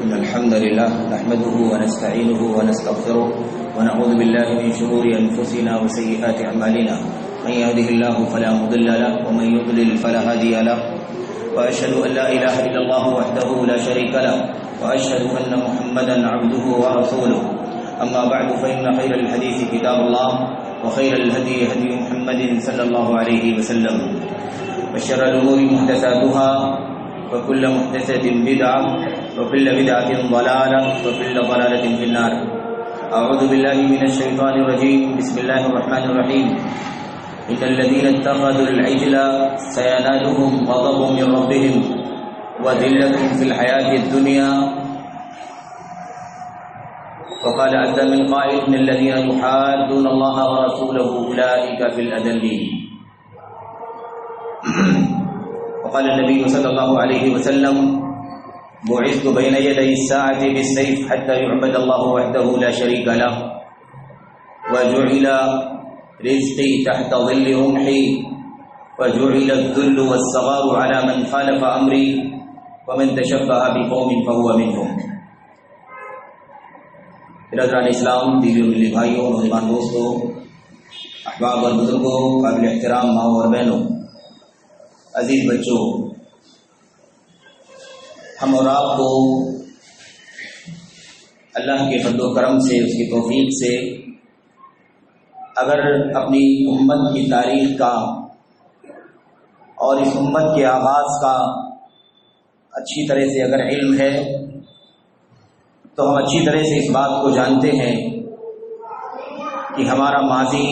إن الحمد لله نحمده ونستعينه ونستغفره ونعوذ بالله من شرور أنفسنا وسيئات أعمالنا من يهده الله فلا مضل له ومن يضلل فلا هادي له وأشهد أن لا إله إلا الله وحده لا شريك له وأشهد أن محمدا عبده ورسوله أما بعد فإن خير الحديث كتاب الله وخير الهدي هدي محمد صلى الله عليه وسلم وشر الأمور محدثاتها وكل محدثة بدعة وكل بدعة ضلالة وكل ضلالة في النار. أعوذ بالله من الشيطان الرجيم. بسم الله الرحمن الرحيم. إن الذين اتخذوا العجل سينالهم غضب من ربهم وذلة في الحياة الدنيا. وقال عز من قائل إن الذين يحادون الله ورسوله أولئك في الأذلين. وقال النبي صلى الله عليه وسلم بعثت بين يدي الساعة بالسيف حتى يعبد الله وحده لا شريك له وجعل رزقي تحت ظل رمحي وجعل الذل والصغار على من خالف أمري ومن تشبه بقوم فهو منهم. برادران اسلام، دیگر ملی بھائیوں، نوجوان دوستوں، احباب اور بزرگوں، قابل احترام ماؤں اور بہنوں، عزیز بچوں، ہم اور آپ کو اللہ کے فضل و کرم سے، اس کی توفیق سے اگر اپنی امت کی تاریخ کا اور اس امت کے آغاز کا اچھی طرح سے اگر علم ہے تو ہم اچھی طرح سے اس بات کو جانتے ہیں کہ ہمارا ماضی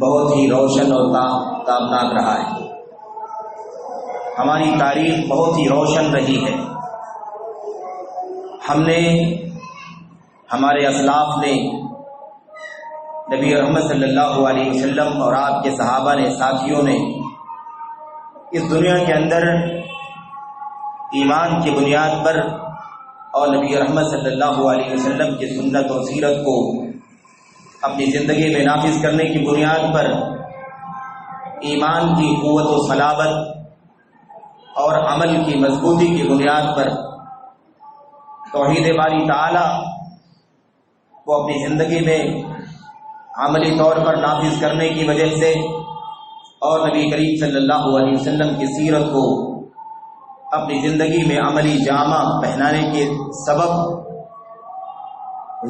بہت ہی روشن اور تابناک رہا ہے. ہماری تاریخ بہت ہی روشن رہی ہے. ہم نے، ہمارے اسلاف نے، نبی محمد صلی اللہ علیہ وسلم اور آپ کے صحابہ نے، ساتھیوں نے اس دنیا کے اندر ایمان کی بنیاد پر اور نبی رحمت صلی اللہ علیہ وسلم کی سنت اور سیرت کو اپنی زندگی میں نافذ کرنے کی بنیاد پر، ایمان کی قوت و صلابت اور عمل کی مضبوطی کی بنیاد پر توحید باری تعالی کو اپنی زندگی میں عملی طور پر نافذ کرنے کی وجہ سے اور نبی کریم صلی اللہ علیہ وسلم کی سیرت کو اپنی زندگی میں عملی جامہ پہنانے کے سبب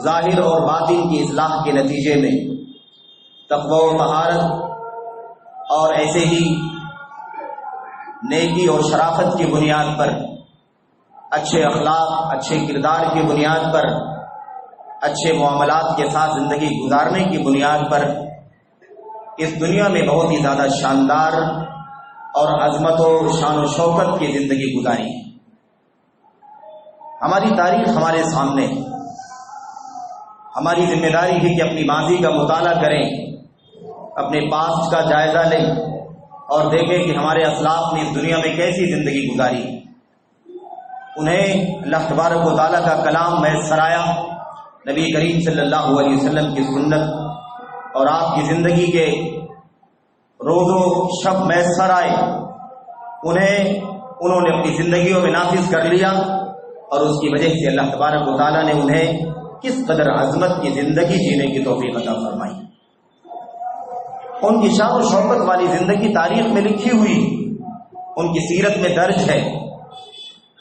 ظاہر اور باطن کی اصلاح کے نتیجے میں تقوی و طہارت اور ایسے ہی نیکی اور شرافت کی بنیاد پر، اچھے اخلاق، اچھے کردار کی بنیاد پر، اچھے معاملات کے ساتھ زندگی گزارنے کی بنیاد پر اس دنیا میں بہت ہی زیادہ شاندار اور عظمت و شان و شوکت کی زندگی گزاری. ہماری تاریخ ہمارے سامنے، ہماری ذمہ داری ہے کہ اپنی ماضی کا مطالعہ کریں، اپنے پاسٹ کا جائزہ لیں اور دیکھیں کہ ہمارے اسلاف نے اس دنیا میں کیسی زندگی گزاری. انہیں اللہ تبارک و تعالیٰ کا کلام میسر آیا، نبی کریم صلی اللہ علیہ وسلم کی سنت اور آپ کی زندگی کے روز و شب میسر آئے، انہوں نے اپنی زندگیوں میں نافذ کر لیا اور اس کی وجہ سے اللہ تبارک و تعالیٰ نے انہیں کس قدر عظمت کی زندگی جینے کی توفیق عطا فرمائی. ان کی شان و شوکت والی زندگی تاریخ میں لکھی ہوئی، ان کی سیرت میں درج ہے.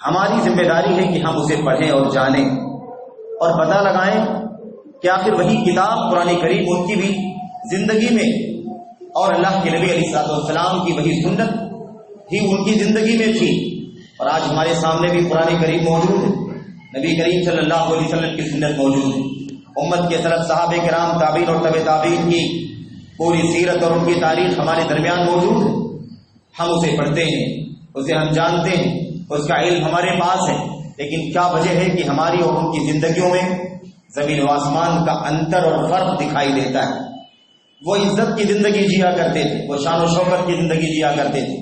ہماری ذمہ داری ہے کہ ہم اسے پڑھیں اور جانیں اور پتہ لگائیں کہ آخر وہی کتاب قرآن کریم ان کی بھی زندگی میں اور اللہ کے نبی علیہ السلام کی وہی سنت ہی ان کی زندگی میں تھی. اور آج ہمارے سامنے بھی قرآن کریم موجود ہے، نبی کریم صلی اللہ علیہ وسلم کی سنت موجود ہے. امت کے سلف صحابہ کرام، تابعین اور تبع تابعین کی پوری سیرت اور ان کی تاریخ ہمارے درمیان موجود ہے. ہم اسے پڑھتے ہیں، اسے ہم جانتے ہیں، اس کا علم ہمارے پاس ہے، لیکن کیا وجہ ہے کہ ہماری اور ان کی زندگیوں میں زمین و آسمان کا انتر اور فرق دکھائی دیتا ہے. وہ عزت کی زندگی جیا کرتے تھے، وہ شان و شوکت کی زندگی جیا کرتے تھے،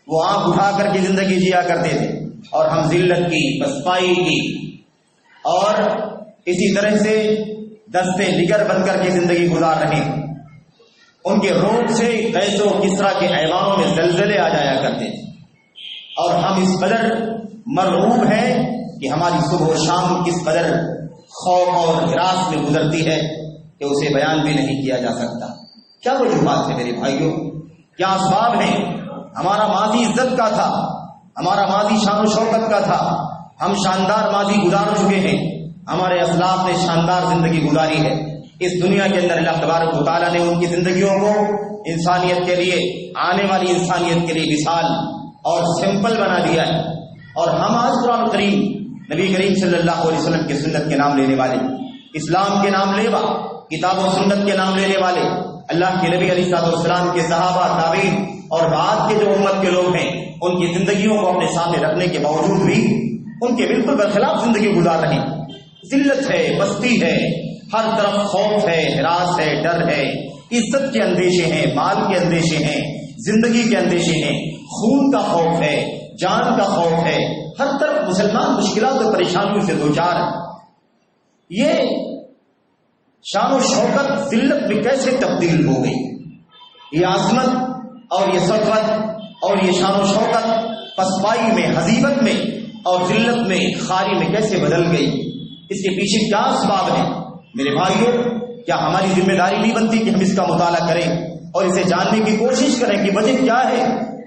وہ آنکھ اٹھا کر کی زندگی جیا کرتے تھے، اور ہم ذلت کی، پسپائی کی اور اسی طرح سے دستے لگر بن کر کی زندگی گزار رہے ہیں. ان کے روپ سے قیس و کسریٰ کے ایوانوں میں زلزلے آ جایا کرتے تھے، اور ہم اس قدر مرعوب ہیں کہ ہماری صبح و شام کس قدر خوف اور ہراس میں گزرتی ہے کہ اسے بیان بھی نہیں کیا جا سکتا۔ کیا وجوہات ہے میرے بھائیوں، کیا اسباب ہیں؟ ہمارا ماضی عزت کا تھا، ہمارا ماضی شان و شوکت کا تھا، ہم شاندار ماضی گزار چکے ہیں، ہمارے اسلاف نے شاندار زندگی گزاری ہے۔ اس دنیا کے اندر اللہ تبارک و تعالیٰ نے ان کی زندگیوں کو انسانیت کے لیے، آنے والی انسانیت کے لیے مثال اور سمپل بنا دیا ہے، اور ہم آج قرآن کریم، نبی کریم صلی اللہ علیہ وسلم کی سنت کے نام لینے والے، اسلام کے نام لیوا، کتاب و سنت کے نام لینے والے، اللہ کے نبی علیہ السلام کے صحابہ، تابعین اور بعد کے جو امت کے لوگ ہیں، ان کی زندگیوں کو اپنے سامنے رکھنے کے باوجود بھی ان کے بالکل برخلاف زندگی گزار رہے ہیں۔ ذلت ہے، پستی ہے، ہر طرف خوف ہے، ہراس ہے، ڈر ہے، عزت کے اندیشے ہیں، مال کے اندیشے ہیں، زندگی کے اندیشے ہیں، خون کا خوف ہے، جان کا خوف ہے، ہر طرف مسلمان مشکلات اور پریشانیوں سے دوچار ہے۔ یہ شان و شوکت ذلت میں کیسے تبدیل ہو گئی؟ یہ عظمت اور یہ سطوت اور یہ شان و شوکت پسپائی میں، ہزیمت میں اور ذلت میں، خاری میں کیسے بدل گئی؟ اس کے پیچھے کیا اسباب ہیں؟ میرے بھائیوں، کیا ہماری ذمہ داری نہیں بنتی کہ ہم اس کا مطالعہ کریں اور اسے جاننے کی کوشش کریں کہ وجہ کیا ہے،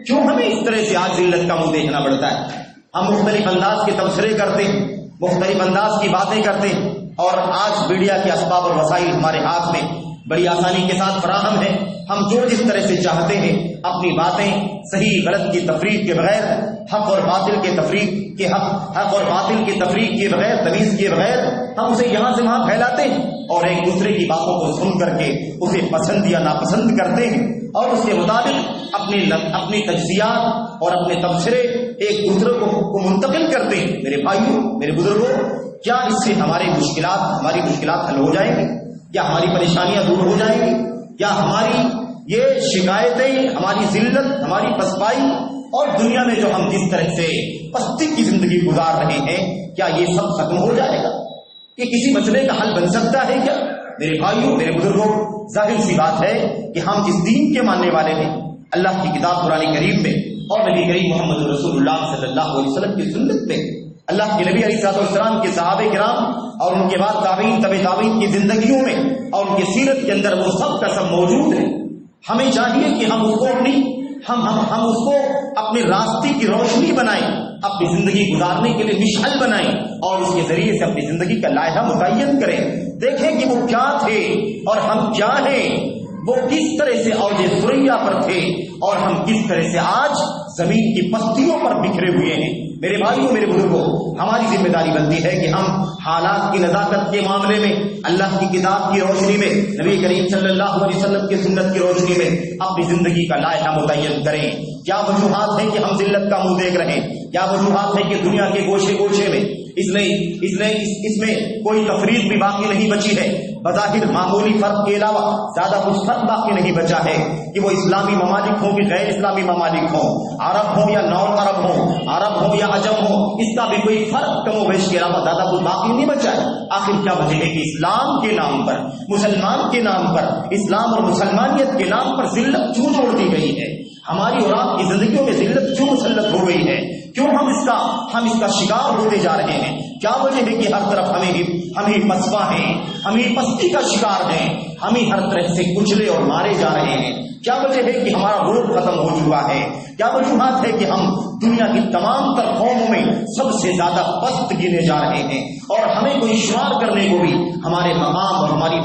کیوں ہمیں اس طرح سے آج ذلت کا منہ دیکھنا پڑتا ہے؟ ہم مختلف انداز کے تبصرے کرتے ہیں، مختلف انداز کی باتیں کرتے ہیں، اور آج میڈیا کے اسباب اور وسائل ہمارے ہاتھ میں بڑی آسانی کے ساتھ فراہم ہے۔ ہم جو جس طرح سے چاہتے ہیں اپنی باتیں صحیح غلط کی تفریق کے بغیر، حق اور باطل کے تفریق کے حق اور باطل کی تفریق کے بغیر، تمیز کے بغیر ہم اسے یہاں سے وہاں پھیلاتے ہیں، اور ایک دوسرے کی باتوں کو سن کر کے اسے پسند یا ناپسند کرتے ہیں، اور اس کے مطابق اپنی تجزیات اور اپنے تبصرے ایک دوسرے کو منتقل کرتے ہیں۔ میرے بھائیوں، میرے بزرگوں، کیا اس سے ہماری مشکلات حل ہو جائیں گی؟ کیا ہماری پریشانیاں دور ہو جائیں گی؟ کیا ہماری یہ شکایتیں، ہماری ذلت، ہماری پسپائی اور دنیا میں جو ہم جس طرح سے پستی کی زندگی گزار رہے ہیں، کیا یہ سب ختم ہو جائے گا؟ یہ کسی مسئلے کا حل بن سکتا ہے کیا؟ میرے بھائیوں، میرے بزرگوں، ظاہر سی بات ہے کہ ہم جس دین کے ماننے والے ہیں، اللہ کی کتاب قرآن کریم میں اور نبی کریم محمد رسول اللہ صلی اللہ علیہ وسلم کی سنت میں، اللہ کے نبی علیہ السلام کے صحابہ کرام اور ان کے بعد تابعین، تبع تابعین کی زندگیوں میں اور ان کی سیرت کے اندر وہ سب کا سب موجود ہے۔ ہمیں چاہیے کہ ہم اس کو اپنے راستے کی روشنی بنائیں، اپنی زندگی گزارنے کے لیے مشعل بنائیں، اور اس کے ذریعے سے اپنی زندگی کا لائحہ متعین کریں۔ دیکھیں کہ وہ کیا تھے اور ہم کیا ہیں، وہ کس طرح سے اوج ثریا پر تھے اور ہم کس طرح سے آج زمین کی پستیوں پر بکھرے ہوئے ہیں۔ میرے بھائیوں، میرے بزرگوں، ہماری ذمہ داری بنتی ہے کہ ہم حالات کی نزاکت کے معاملے میں، اللہ کی کتاب کی روشنی میں، نبی کریم صلی اللہ علیہ وسلم کی سنت کی روشنی میں اپنی زندگی کا لائحہ متعین کریں۔ کیا وجوہات ہیں کہ ہم ذلت کا منہ دیکھ رہے ہیں؟ کیا وجوہات ہیں کہ دنیا کے گوشے گوشے میں اس میں کوئی تفریق بھی باقی نہیں بچی ہے؟ بظاہر معمولی فرق کے علاوہ زیادہ کچھ فرق باقی نہیں بچا ہے کہ وہ اسلامی ممالک ہوں کہ غیر اسلامی ممالک ہوں، عرب ہوں یا نان عرب ہوں، عرب ہوں یا عجم ہوں، اس کا بھی کوئی فرق کم و بیش کے علاوہ زیادہ کچھ باقی نہیں بچا ہے۔ آخر کیا وجہ ہے کہ اسلام کے نام پر، مسلمان کے نام پر، اسلام اور مسلمانیت کے نام پر ذلت کیوں چھوڑ دی گئی ہے؟ ہماری اور آپ کی زندگیوں میں ذلت کیوں مسلط ہو گئی ہے؟ کیوں ہم اس کا شکار ہوتے جا رہے ہیں؟ کیا وجہ ہے کہ ہر طرف ہم ہی پسپا ہیں، ہم ہی پستی کا شکار ہیں، ہم ہی ہر طرح سے کچلے اور مارے جا رہے ہیں؟ کیا وجہ ہے کہ ہمارا روح ختم ہو چکا ہے؟ کیا وجوہات ہے کہ ہم دنیا کی تمام تر قوموں میں سب سے زیادہ پست گنے جا رہے ہیں، اور ہمیں کوئی شمار کرنے کو بھی ہمارے مقام اور ہمارے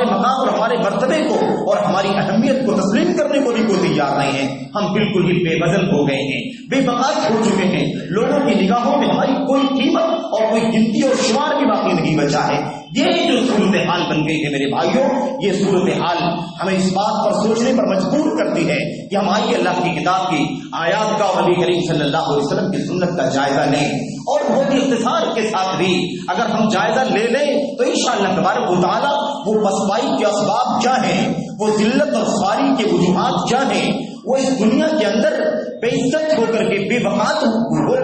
مقام اور ہمارے مرتبے کو اور ہماری اہمیت کو تسلیم کرنے کو بھی کوئی تیار نہیں ہے؟ ہم بالکل ہی بے وزن ہو گئے ہیں، بے بقات ہو چکے ہیں، لوگوں کی نگاہوں میں ہماری کوئی قیمت اور کوئی گنتی اور شمار بھی باقی نہیں بچا ہے۔ یہ جو صورتحال بن گئی ہے میرے بھائیوں، یہ صورتحال ہمیں اس بات پر سوچنے پر مجبور کرتی ہے کہ ہم آئیے اللہ کی کتاب کی آیات کا اور نبی کریم صلی اللہ علیہ وسلم کی سنت کا جائزہ لیں، اور بہت ہی اختصار کے ساتھ بھی اگر ہم جائزہ لے لیں تو انشاءاللہ تبارک و تعالیٰ وہ پسپائی کے اسباب کیا ہیں، وہ ذلت اور خواری کے وجوہات کیا ہیں، وہ اس دنیا کے اندر بے عزت ہو کر کے، بے وقات ہو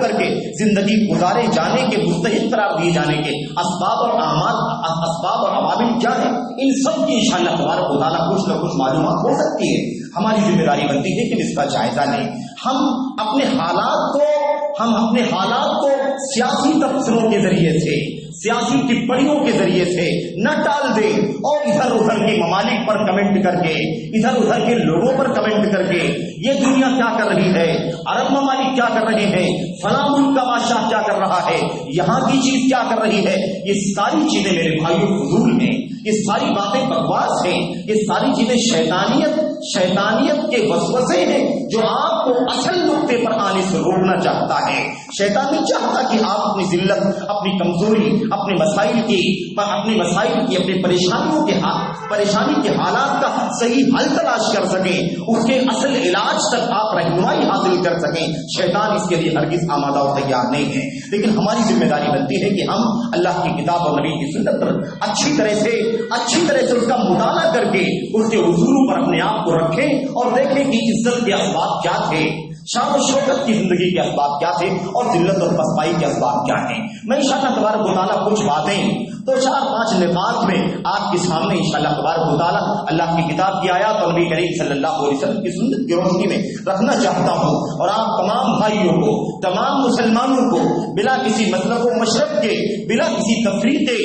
کر کے زندگی گزارے جانے کے، مستحق قرار دیے جانے کے اسباب اور عوامل کیا ہیں، ان سب کی انشاءاللہ تبارک و تعالیٰ کچھ نہ کچھ معلومات ہو سکتی ہے۔ ہماری ذمہ داری بنتی ہے کہ اس کا جائزہ لیں، ہم اپنے حالات کو سیاسی تبصروں کے ذریعے سے، سیاسی ٹپڑیوں کے ذریعے سے نہ ٹال دیں اور ادھر ادھر کے ممالک پر کمنٹ کر کے، ادھر ادھر کے لوگوں پر کمنٹ کر کے یہ دنیا کیا کر رہی ہے، عرب ممالک کیا کر رہے ہیں، فلاں ملک کا بادشاہ کیا کر رہا ہے، یہاں کی چیز کیا کر رہی ہے، یہ ساری چیزیں میرے بھائیوں فضول ہیں، یہ ساری باتیں بکواس ہیں، یہ ساری چیزیں شیطانیت کے وسوسے ہیں جو آپ کو اصل نقطے پر آنے سے روکنا چاہتا ہے۔ شیطان نہیں چاہتا کہ آپ اپنی ذلت، اپنی کمزوری، اپنے مسائل کی، اپنی پریشانی کے حالات کا صحیح حل تلاش کر سکیں، اس کے اصل علاج تک آپ رہنمائی حاصل کر سکیں۔ شیطان اس کے لیے ہرگز آمادہ و تیار نہیں ہے، لیکن ہماری ذمہ داری بنتی ہے کہ ہم اللہ کی کتاب اور نبی کی سنت پر اچھی طرح سے اس کا مطالعہ کر کے اس کے اصولوں پر اپنے آپ کو رکھیں اور دیکھیں کہ عزت کے اسباب کیا تھے، شان و شوکت کی زندگی کے اسباب کیا تھے اور ذلت اور پسپائی کے اسباب کیا ہیں۔ میں انشاءاللہ تبارک و تعالیٰ کچھ باتیں تو 4-5 نقاط میں آپ کے سامنے انشاءاللہ تبارک و تعالیٰ اللہ کی کتاب کی آیات اور نبی کریم صلی اللہ علیہ وسلم کی سنت کی روشنی میں رکھنا چاہتا ہوں، اور آپ تمام بھائیوں کو، تمام مسلمانوں کو بلا کسی مسلک و مشرب کے، بلا کسی تفریق کے،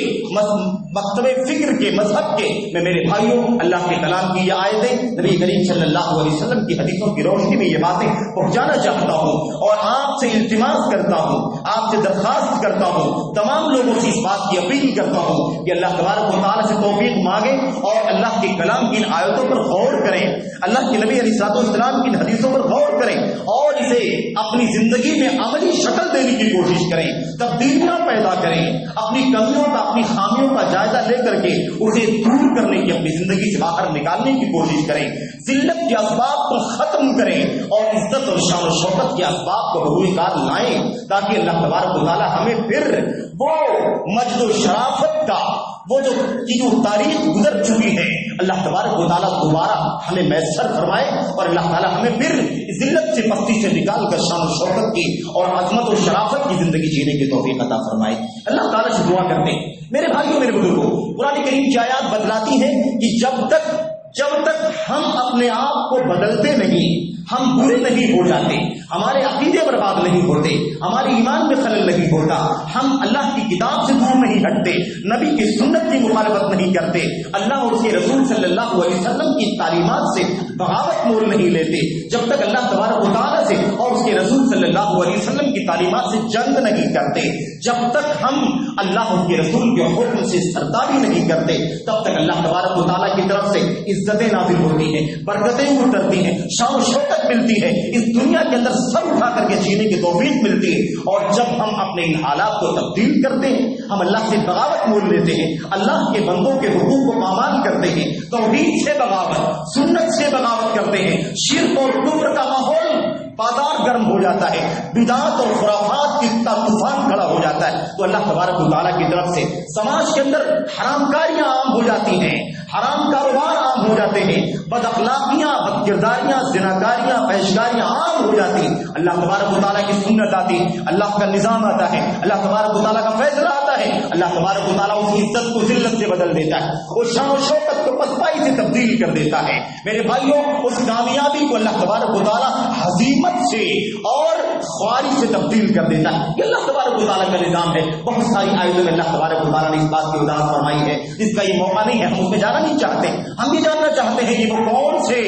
مکتب فکر کے، مذہب کے، میں میرے بھائیوں اللہ کے کلام کی یہ آیتیں، نبی کریم صلی اللہ علیہ وسلم کی حدیثوں کی روشنی میں یہ باتیں پہنچانا چاہتا ہوں، اور آپ سے التماس کرتا ہوں، آپ سے درخواست کرتا ہوں، تمام لوگوں سے اس بات کی اپیل کرتا ہوں کہ اللہ تبارک و تعالیٰ سے توفیق مانگیں اور اللہ کے کلام کی ان آیتوں پر غور کریں، اللہ کے نبی علیہ الصلوۃ والسلام کی ان حدیثوں پر غور کریں اور اسے اپنی زندگی میں عملی شکل دینے کی کوشش کریں، تبدیلیاں پیدا کریں، اپنی کمیوں کا، اپنی خامیوں کا جائزہ لے کر کے اسے دور کرنے کی، اپنی زندگی سے باہر نکالنے کی کوشش کریں، ذلت کے اسباب کو ختم کریں اور عزت اور شان و شوکت کے اسباب کو بروئے کار لائیں، تاکہ اللہ تبارک و تعالیٰ ہمیں پھر وہ مجد و شرافت کا، وہ جو تاریخ گزر چکی ہے، اللہ تبارک و تعالیٰ دوبارہ ہمیں میسر فرمائے اور اللہ تعالیٰ ہمیں پھر ذلت سے، پستی سے نکال کر شان و شوکت کی اور عظمت و شرافت کی زندگی جینے کی توفیق عطا فرمائے۔ اللہ تعالیٰ سے دعا کرتے ہیں میرے بھائیوں، میرے بزرگوں، قرآن کریم کی آیات بتلاتی ہیں کہ جب تک ہم اپنے آپ کو بدلتے نہیں، ہم برے نہیں ہو جاتے، ہمارے عقیدے برباد نہیں ہوتے، ہمارے ایمان میں خلل نہیں ہوتا، ہم اللہ کی کتاب سے دور نہیں ہٹتے، نبی کی سنت کی مخالفت نہیں کرتے، اللہ اور اس کے رسول صلی اللہ علیہ وسلم کی تعلیمات سے بغاوت مول نہیں لیتے، جب تک اللہ تبارک و تعالیٰ سے اور اس کے رسول صلی اللہ علیہ وسلم کی تعلیمات سے جنگ نہیں کرتے، جب تک ہم اللہ اور کے رسول کے حکم سے سرداری نہیں کرتے، تب تک اللہ تبارک و تعالیٰ کی طرف سے عزتیں نازل ہوتی ہیں، برکتیں اترتی ہیں، شان و شوکت ملتی ہے، اس دنیا کے اندر سب اٹھا کر کے جینے کی توفیق ملتی ہے۔ اور جب ہم اپنے ان حالات کو تبدیل کرتے ہیں، ہم اللہ سے بغاوت مول لیتے ہیں، اللہ کے بندوں کے حقوق کو پامال کرتے ہیں، توحید سے بغاوت، سنت سے بغاوت کرتے ہیں، شرک اور کفر کا ماحول بازار گرم ہو جاتا ہے، بدعات اور خرافات کی طوفان کھڑا ہو جاتا ہے، تو اللہ تبارک و تعالیٰ کی طرف سے سماج کے اندر حرام کاریاں عام ہو جاتی ہیں، حرام کاروبار عام ہو جاتے ہیں، بد اخلاقیاں، بد کرداریاں، زناکاریاں، فحشکاریاں عام ہو جاتی ہیں۔ اللہ تبارک و تعالیٰ کی سنت آتی ہے، اللہ کا نظام آتا ہے، اللہ تبارک و تعالیٰ کا فیصلہ آتا ہے، اللہ تبارک و تعالیٰ اس کی عزت کو ذلت سے بدل دیتا ہے، اس شان و شوکت کو پسپائی سے تبدیل کر دیتا ہے۔ میرے بھائیوں، اس کامیابی کو اللہ تبارک و تعالیٰ ہزیمت سے اور خواری سے تبدیل کر دیتا ہے۔ یہ اللہ تبارک و تعالیٰ کا نظام ہے۔ بہت ساری آیتوں میں اللہ تبارک و تعالیٰ نے اس بات کی وضاحت فرمائی ہے، جس کا یہ موقع نہیں ہے، ہم اس میں جانا نہیں چاہتے، ہم یہ جاننا چاہتے ہیں کہ وہ کون سے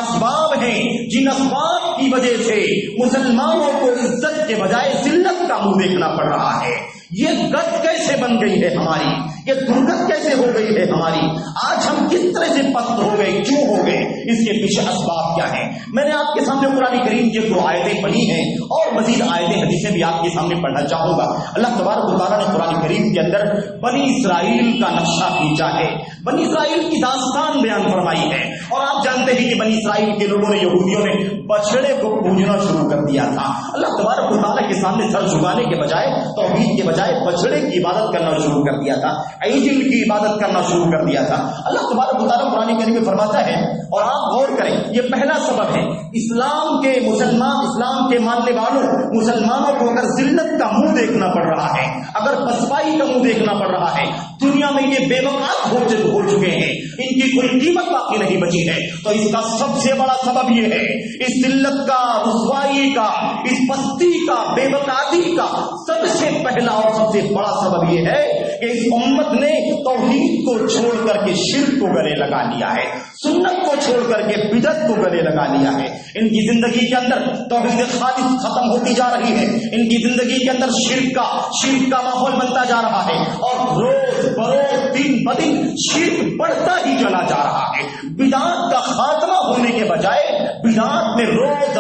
اسباب ہیں جن اسباب کی وجہ سے مسلمانوں کو عزت کے بجائے ذلت کا منہ دیکھنا پڑ رہا ہے۔ یہ گت کیسے بن گئی ہے ہماری، یہ درگت کیسے ہو گئی ہے ہماری، آج ہم کس طرح سے پست ہو گئے، کیوں ہو گئے، اس کے پیچھے اسباب کیا ہیں۔ میں نے آپ کے سامنے قرآن کریم کی 2 آیتیں پڑھی ہیں اور مزید آیتیں حدیثیں بھی آپ کے سامنے پڑھنا چاہوں گا۔ اللہ تبارک و تعالیٰ نے قرآن کریم کے اندر بنی اسرائیل کا نقشہ کھینچا ہے، بنی اسرائیل کی داستان بیان فرمائی ہے، اور آپ جانتے ہیں کہ بنی اسرائیل کے لوگوں نے، یہودیوں نے بچڑے کو پوجنا شروع کر دیا تھا۔ اللہ تبارک و تعالیٰ کے سامنے سر جھکانے کے بجائے، توحید کے بجائے بچڑے کی عبادت کرنا شروع کر دیا تھا، عجل کی عبادت کرنا شروع کر دیا تھا۔ اللہ تبارک و تعالیٰ قرآن کریم میں فرماتا ہے، اور آپ غور کریں، یہ پہلا سبب ہے اسلام کے اسلام کے ماننے والوں مسلمانوں کو اگر ذلت کا منہ دیکھنا پڑ رہا ہے، اگر پسپائی کا منہ دیکھنا پڑ رہا ہے، دنیا میں یہ بے وقت ہو چکے ہیں، ان کی کوئی قیمت باقی نہیں بچی ہے۔ تو اس کا سب سے بڑا سبب یہ ہے، اس ذلت کا، رسوائی کا، اس پستی کا، بے وقاتی کا سب سے پہلا اور سب سے بڑا سبب یہ ہے کہ اس امت نے توحید کو چھوڑ کر کے شرک کو گلے لگا لیا ہے، سنت کو چھوڑ کر کے بدعت کو گلے لگا لیا ہے۔ ان کی زندگی کے اندر توحید خالص ختم ہوتی جا رہی ہے، ان کی زندگی کے اندر شرک کا ماحول بنتا جا رہا ہے، اور روز بروز دن بدن شرک بڑھتا ہی چلا جا رہا ہے۔ بدعت کا خاتمہ ہونے کے بجائے بدعت میں روز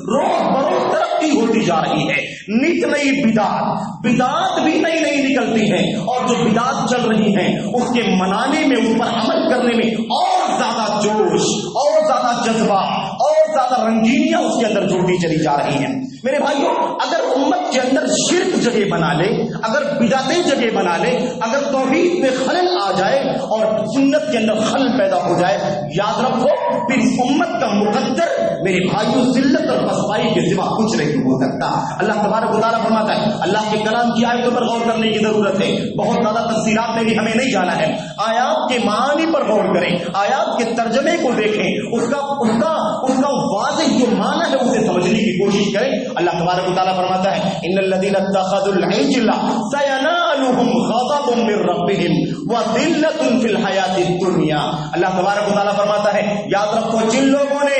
بروز ترقی ہوتی جا رہی ہے۔ نت نئی بدعت بھی نئی نئی نکلتی ہیں، اور جو بدعت چل رہی ہیں اس کے منانے میں، اس پر عمل کرنے میں اور زیادہ جوش، اور زیادہ جذبہ، اور زیادہ رنگینیاں اس کے اندر جڑتی چلی جا رہی ہیں۔ میرے بھائیوں، اگر امت کے اندر شرک جگہ بنا لے، اگر بدعتیں جگہ بنا لے، اگر توحید میں خلل آ جائے اور سنت کے اندر خلل پیدا ہو جائے، یاد رکھو پھر اس امت کا مقدر میرے بھائیوں ذلت اور پسپائی کے سوا کچھ نہیں ہو سکتا۔ اللہ تبارک و تعالیٰ فرماتا ہے، اللہ کے کلام کی آیتوں پر غور کرنے کی ضرورت ہے، بہت زیادہ تفصیلات میں بھی ہمیں نہیں جانا ہے، آیات کے معانی پر غور کریں، آیات کے ترجمے کو دیکھیں، اس کا واضح جو معنی ہے اسے سمجھنے کی کوشش کریں۔ اللہ تبارک و تعالیٰ فرماتا ہے، ان الذین اتخذوا العجل سینالهم غضب من ربهم وذلۃ فی الحیاۃ الدنیا۔ اللہ تبارک و تعالیٰ فرماتا ہے، یاد رکھو جن لوگوں نے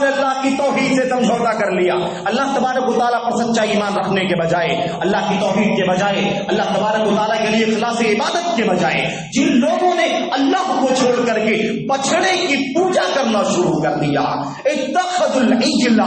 اللہ کی توحید سے سمجھوتا کر لیا، اللہ تبارک و تعالیٰ پر سچا ایمان رکھنے کے بجائے، اللہ کی توحید کے بجائے، اللہ تبارک و تعالیٰ کے لیے اخلاص عبادت کے بجائے، جن لوگوں نے اللہ کو چھوڑ کر کے بچڑے کی پوجا کرنا شروع کر دیا، اتخذوا العجل،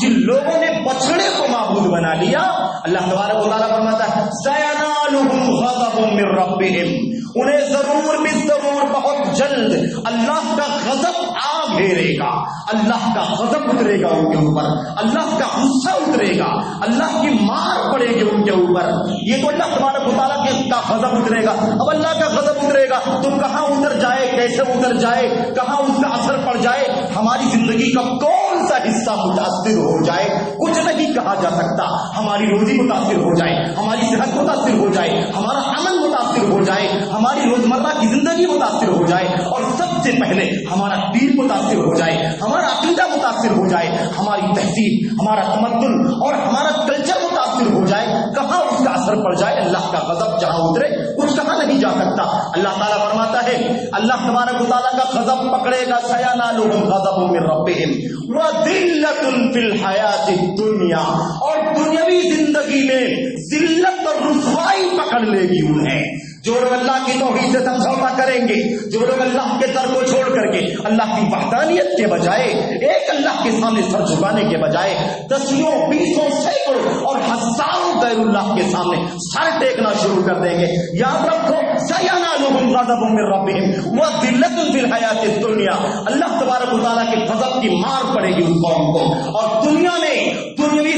جن لوگوں نے بچڑے کو معبود بنا لیا، اللہ تبارک و تعالیٰ فرماتا ہے سینالهم غضب من ربهم، انہیں ضرور بھی ضرور بہت جلد اللہ کا غضب آ گھیرے گا، اللہ کا غضب اترے گا ان کے اوپر، اللہ کا غصہ اترے گا، اللہ کی مار پڑے گی ان کے اوپر۔ یہ تو اللہ تبارک و تعالیٰ کا غضب اترے گا۔ اب اللہ کا غضب اترے گا تو کہاں اتر جائے، کیسے اتر جائے، کہاں اس کا اثر پڑ جائے، ہماری زندگی کا کون سا حصہ متاثر ہو جائے کچھ نہیں کہا جا سکتا۔ ہماری روزی متاثر ہو جائے، ہماری صحت متاثر ہو جائے، ہمارا عمل متاثر ہو جائے، ہماری روزمرہ کی زندگی متاثر ہو جائے، اور سب سے پہلے ہمارا دین متاثر ہو جائے، ہمارا عقیدہ متاثر ہو جائے، ہماری تہذیب، ہمارا تمدن اور ہمارا کلچر متاثر ہو جائے، کہاں اس کا اثر پڑ جائے، اللہ کا غضب جہاں اترے کچھ کہاں نہیں جا سکتا۔ اللہ تعالیٰ فرماتا ہے، اللہ تبارک و تعالیٰ کا غضب پکڑے گا، سینالهم غضب من ربهم وذلۃ فی الحیاۃ الدنیا، اور دنیاوی زندگی میں ذلت اور رسوائی پکڑ لے گی انہیں۔ جو لوگ اللہ کی توحید سے سمجھوتا کریں گے، جو لوگ اللہ کے در کو چھوڑ کر کے اللہ کی وحدانیت کے بجائے، ایک اللہ کے سامنے سر جھکانے کے بجائے دسیوں، بیسوں، سینکڑوں اور ہزاروں غیر اللہ کے سامنے سر ٹیکنا شروع کر دیں گے، یاد رکھو سینالهم غضب من ربهم وذلۃ فی الحیاۃ الدنیا، اللہ تبارک و تعالیٰ کے غضب کی مار پڑے گی اس قوم کو، اور دنیا میں دنیاوی